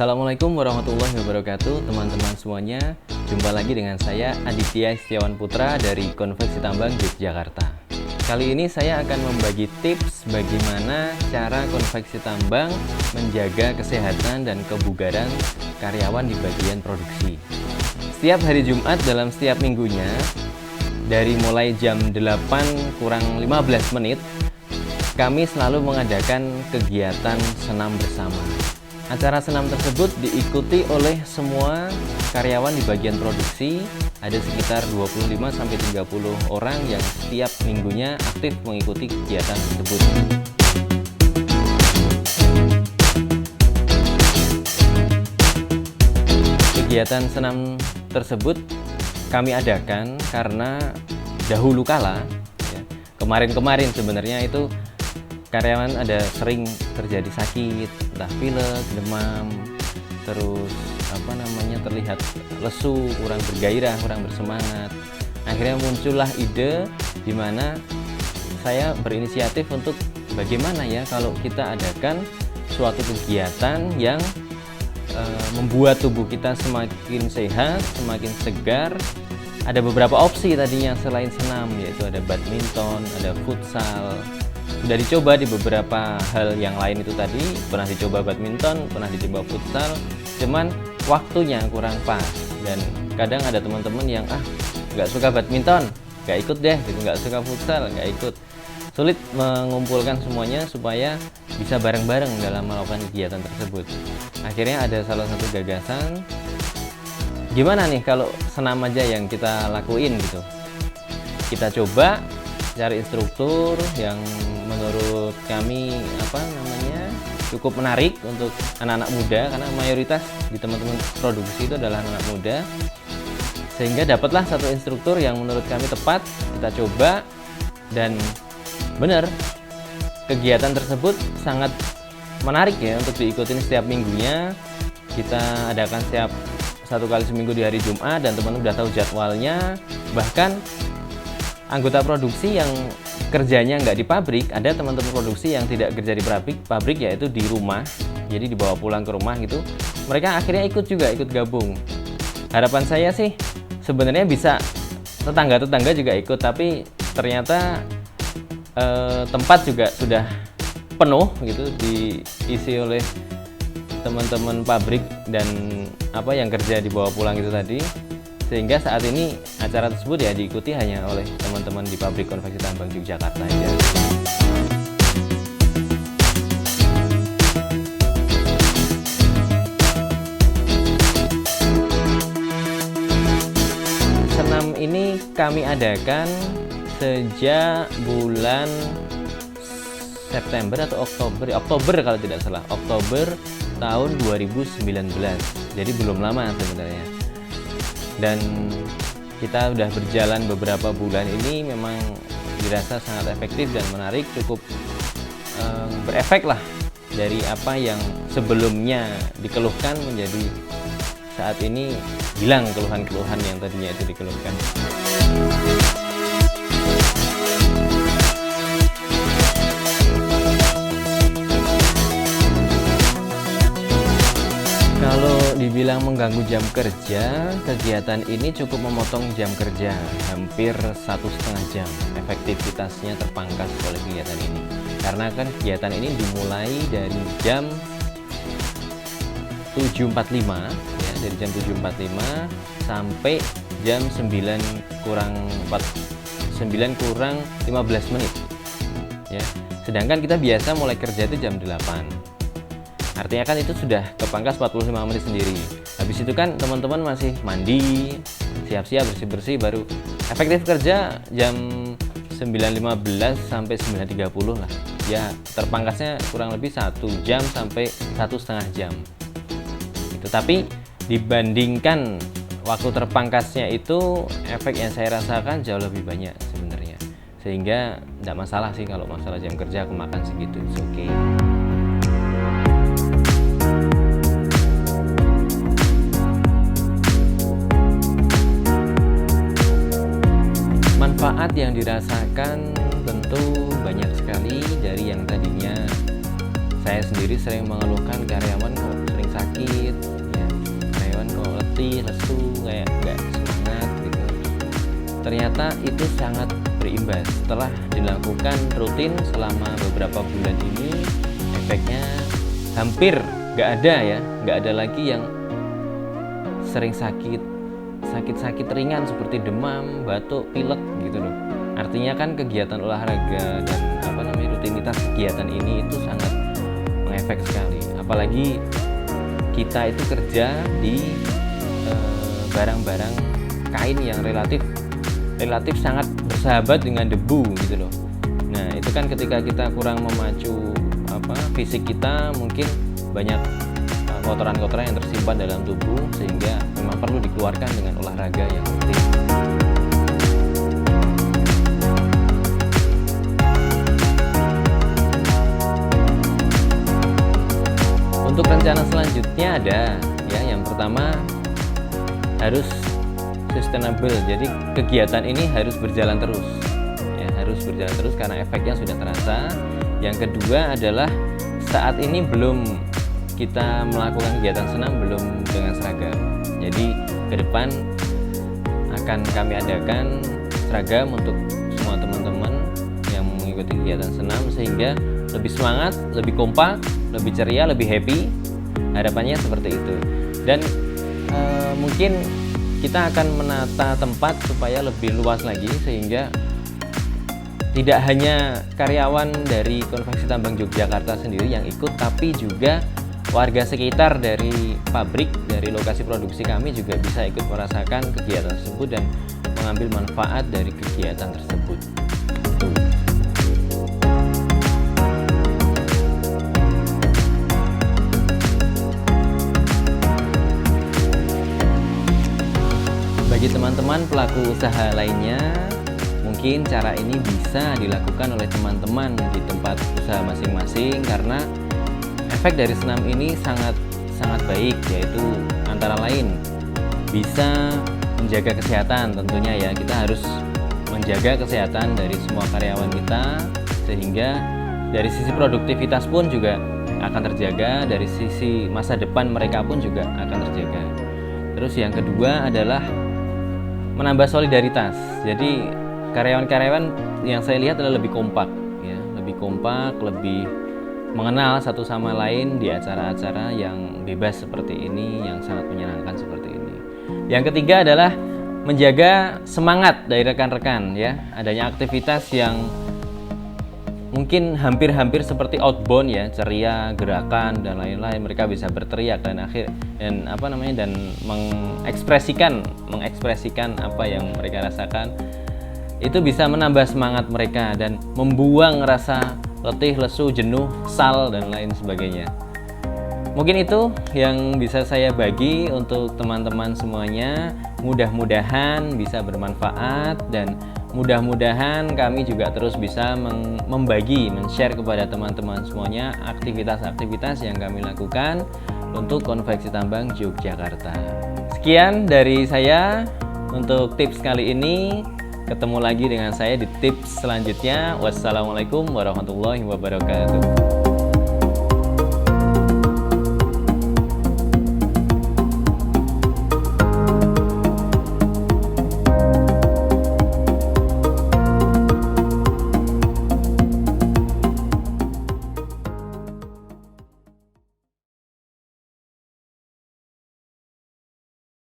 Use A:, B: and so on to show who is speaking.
A: Assalamualaikum warahmatullahi wabarakatuh, teman-teman semuanya. Jumpa lagi dengan saya Aditya Setiawan Putra dari Konveksi Tambang Yogyakarta. Kali ini saya akan membagi tips bagaimana cara konveksi tambang menjaga kesehatan dan kebugaran karyawan di bagian produksi. Setiap hari Jumat dalam setiap minggunya, dari mulai jam 8 kurang 15 menit, kami selalu mengadakan kegiatan senam bersama. Acara senam tersebut diikuti oleh semua karyawan di bagian produksi. Ada sekitar 25-30 orang yang setiap minggunya aktif mengikuti kegiatan tersebut. Kegiatan senam tersebut kami adakan karena dahulu kala, kemarin-kemarin sebenarnya itu karyawan ada sering terjadi sakit, entah pilek, demam, terus terlihat lesu, kurang bergairah, kurang bersemangat. Akhirnya muncullah ide di mana saya berinisiatif untuk bagaimana ya kalau kita adakan suatu kegiatan yang membuat tubuh kita semakin sehat, semakin segar. Ada beberapa opsi tadinya selain senam, yaitu ada badminton, ada futsal. Sudah dicoba di beberapa hal yang lain itu tadi, pernah dicoba badminton, pernah dicoba futsal, cuman waktunya kurang pas. Dan kadang ada teman-teman yang nggak suka badminton, nggak ikut deh, gitu, nggak suka futsal, nggak ikut. Sulit mengumpulkan semuanya supaya bisa bareng-bareng dalam melakukan kegiatan tersebut. Akhirnya ada salah satu gagasan, gimana nih kalau senam aja yang kita lakuin gitu. Kita coba cari instruktur yang menurut kami cukup menarik untuk anak-anak muda, karena mayoritas di teman-teman produksi itu adalah anak muda, sehingga dapatlah satu instruktur yang menurut kami tepat. Kita coba dan benar, kegiatan tersebut sangat menarik ya untuk diikutin setiap minggunya. Kita adakan setiap 1 kali seminggu di hari Jumat, dan teman-teman udah tahu jadwalnya. Bahkan anggota produksi yang kerjanya nggak di pabrik, ada teman-teman produksi yang tidak kerja di pabrik yaitu di rumah, jadi dibawa pulang ke rumah gitu. Mereka akhirnya ikut gabung. Harapan saya sih sebenarnya bisa tetangga-tetangga juga ikut, tapi ternyata tempat juga sudah penuh gitu, diisi oleh teman-teman pabrik dan yang kerja dibawa pulang itu tadi. Sehingga saat ini acara tersebut ya diikuti hanya oleh teman-teman di pabrik konveksi tambang Yogyakarta aja. Senam ini kami adakan sejak bulan September atau Oktober kalau tidak salah, Oktober tahun 2019. Jadi belum lama sebenarnya. Dan kita udah berjalan beberapa bulan ini, memang dirasa sangat efektif dan menarik, cukup berefek lah dari apa yang sebelumnya dikeluhkan menjadi saat ini hilang keluhan-keluhan yang tadinya itu dikeluhkan. Kalau dibilang mengganggu jam kerja, kegiatan ini cukup memotong jam kerja hampir 1,5 jam. Efektivitasnya terpangkas oleh kegiatan ini, karena kan kegiatan ini dimulai dari jam 7.45 ya, dari jam 7.45 sampai jam 9 kurang 15 menit ya. Sedangkan kita biasa mulai kerja itu jam 8. Artinya kan itu sudah kepangkas 45 menit sendiri. Habis itu kan teman-teman masih mandi, siap-siap, bersih-bersih, baru efektif kerja jam 9.15 sampai 9.30 lah. Ya terpangkasnya kurang lebih 1 jam sampai 1,5 jam. Tapi dibandingkan waktu terpangkasnya itu, efek yang saya rasakan jauh lebih banyak sebenarnya. Sehingga tidak masalah sih kalau masalah jam kerja aku makan segitu, it's okay. Manfaat yang dirasakan tentu banyak sekali, dari yang tadinya Saya sendiri sering mengeluhkan karyawan kok sering sakit, ya. Karyawan kok letih, lesu, kayak nggak semangat gitu. Ternyata itu sangat berimbas. Setelah dilakukan rutin selama beberapa bulan ini, efeknya hampir nggak ada ya, nggak ada lagi yang sering sakit ringan seperti demam, batuk, pilek gitu loh. Artinya kan kegiatan olahraga dan rutinitas kegiatan ini itu sangat mengefek sekali. Apalagi kita itu kerja di barang-barang kain yang relatif sangat bersahabat dengan debu gitu loh. Nah, itu kan ketika kita kurang memacu fisik kita, mungkin banyak kotoran-kotoran yang tersimpan dalam tubuh, sehingga memang perlu dikeluarkan dengan olahraga yang rutin. Untuk rencana selanjutnya ada ya, yang pertama harus sustainable. Jadi kegiatan ini harus berjalan terus. Ya, harus berjalan terus karena efeknya sudah terasa. Yang kedua adalah saat ini belum kita melakukan kegiatan senam belum dengan seragam. Jadi ke depan akan kami adakan seragam untuk semua teman-teman yang mengikuti kegiatan senam, sehingga lebih semangat, lebih kompak, lebih ceria, lebih happy. Harapannya seperti itu. Dan mungkin kita akan menata tempat supaya lebih luas lagi, sehingga tidak hanya karyawan dari Konveksi Tambang Yogyakarta sendiri yang ikut, tapi juga warga sekitar dari pabrik, dari lokasi produksi kami juga bisa ikut merasakan kegiatan tersebut dan mengambil manfaat dari kegiatan tersebut. Bagi teman-teman pelaku usaha lainnya, mungkin cara ini bisa dilakukan oleh teman-teman di tempat usaha masing-masing, karena efek dari senam ini sangat baik, yaitu antara lain bisa menjaga kesehatan. Tentunya ya, kita harus menjaga kesehatan dari semua karyawan kita, sehingga dari sisi produktivitas pun juga akan terjaga, dari sisi masa depan mereka pun juga akan terjaga. Terus yang kedua adalah menambah solidaritas. Jadi karyawan-karyawan yang saya lihat adalah lebih kompak ya, lebih kompak, lebih mengenal satu sama lain di acara-acara yang bebas seperti ini, yang sangat menyenangkan seperti ini. Yang ketiga adalah menjaga semangat dari rekan-rekan ya. Adanya aktivitas yang mungkin hampir seperti outbound ya, ceria, gerakan dan lain-lain. Mereka bisa berteriak dan mengekspresikan apa yang mereka rasakan. Itu bisa menambah semangat mereka dan membuang rasa letih, lesu, jenuh, sal, dan lain sebagainya. Mungkin itu yang bisa saya bagi untuk teman-teman semuanya. Mudah-mudahan bisa bermanfaat, dan mudah-mudahan kami juga terus bisa men-share kepada teman-teman semuanya aktivitas-aktivitas yang kami lakukan untuk Konveksi Tambang Yogyakarta. Sekian dari saya untuk tips kali ini. Ketemu lagi dengan saya di tips selanjutnya. Wassalamualaikum warahmatullahi wabarakatuh.